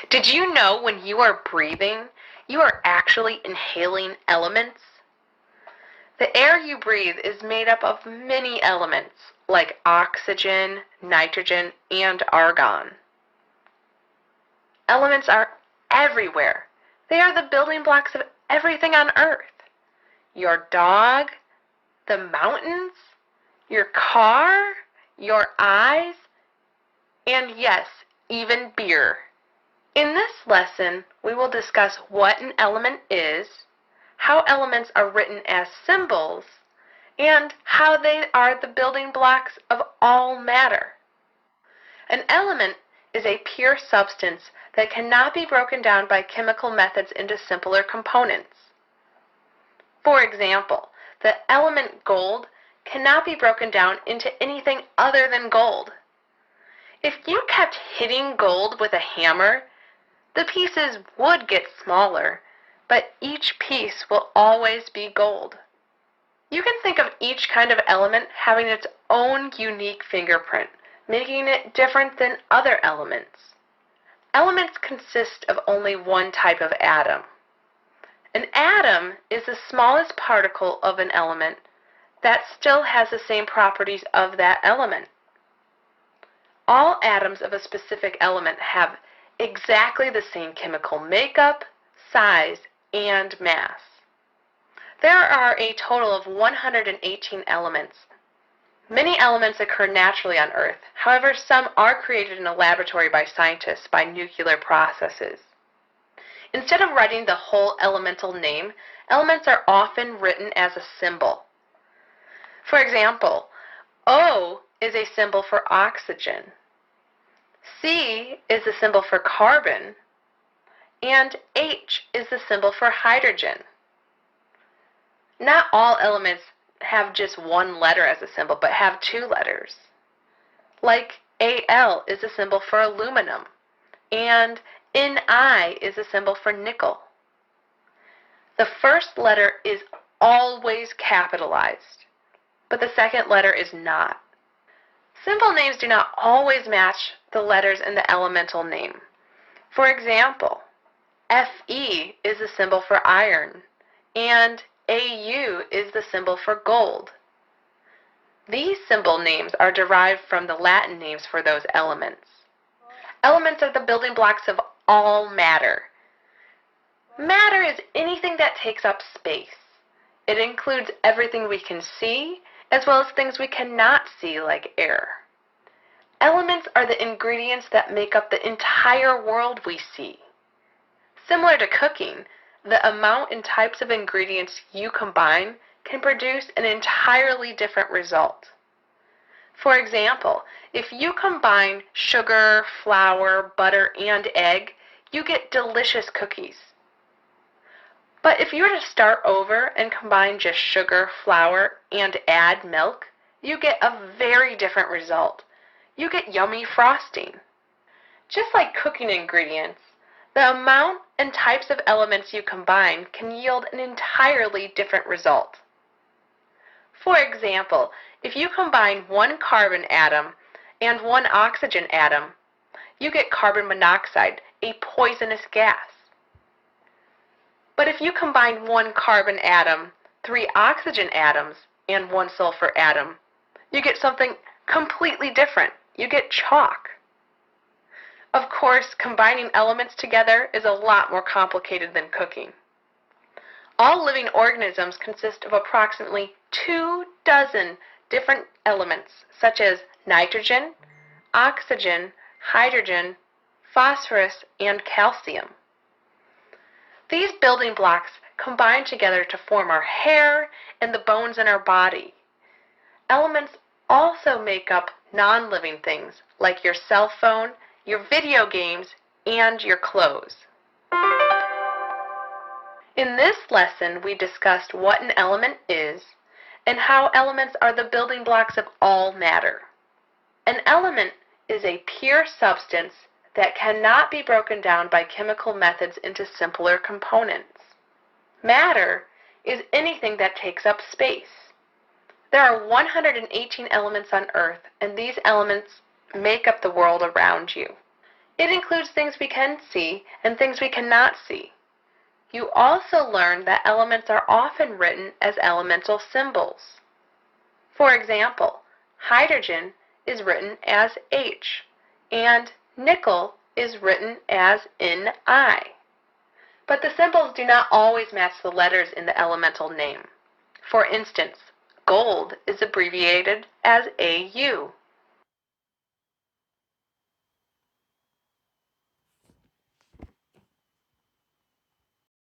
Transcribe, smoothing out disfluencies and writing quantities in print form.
Did you know when you are breathing, you are actually inhaling elements? The air you breathe is made up of many elements like oxygen, nitrogen, and argon. Elements are everywhere. They are the building blocks of everything on Earth. Your dog, the mountains, your car, your eyes, and yes, even beer. In this lesson, we will discuss what an element is, how elements are written as symbols, and how they are the building blocks of all matter. An element is a pure substance that cannot be broken down by chemical methods into simpler components. For example, the element gold cannot be broken down into anything other than gold. If you kept hitting gold with a hammer, the pieces would get smaller, but each piece will always be gold. You can think of each kind of element having its own unique fingerprint, making it different than other elements. Elements consist of only one type of atom. An atom is the smallest particle of an element that still has the same properties of that element. All atoms of a specific element have exactly the same chemical makeup, size, and mass. There are a total of 118 elements. Many elements occur naturally on Earth. However, some are created in a laboratory by scientists by nuclear processes. Instead of writing the whole elemental name, elements are often written as a symbol. For example, O is a symbol for oxygen. C is the symbol for carbon, and H is the symbol for hydrogen. Not all elements have just one letter as a symbol, but have two letters. Like Al is a symbol for aluminum, and Ni is a symbol for nickel. The first letter is always capitalized, but the second letter is not. Symbol names do not always match the letters in the elemental name. For example, Fe is the symbol for iron, and Au is the symbol for gold. These symbol names are derived from the Latin names for those elements. Elements are the building blocks of all matter. Matter is anything that takes up space. It includes everything we can see, as well as things we cannot see, like air. Elements are the ingredients that make up the entire world we see. Similar to cooking, the amount and types of ingredients you combine can produce an entirely different result. For example, if you combine sugar, flour, butter, and egg, you get delicious cookies. But if you were to start over and combine just sugar, flour, and add milk, you get a very different result. You get yummy frosting. Just like cooking ingredients, the amount and types of elements you combine can yield an entirely different result. For example, if you combine one carbon atom and one oxygen atom, you get carbon monoxide, a poisonous gas. But if you combine one carbon atom, 3 oxygen atoms, and 1 sulfur atom, you get something completely different. You get chalk. Of course, combining elements together is a lot more complicated than cooking. All living organisms consist of approximately 24 different elements, such as nitrogen, oxygen, hydrogen, phosphorus, and calcium. These building blocks combine together to form our hair and the bones in our body. Elements also make up non-living things like your cell phone, your video games, and your clothes. In this lesson, we discussed what an element is and how elements are the building blocks of all matter. An element is a pure substance that cannot be broken down by chemical methods into simpler components. Matter is anything that takes up space. There are 118 elements on Earth, and these elements make up the world around you. It includes things we can see and things we cannot see. You also learn that elements are often written as elemental symbols. For example, hydrogen is written as H, and nickel is written as Ni. But the symbols do not always match the letters in the elemental name. For instance, gold is abbreviated as Au,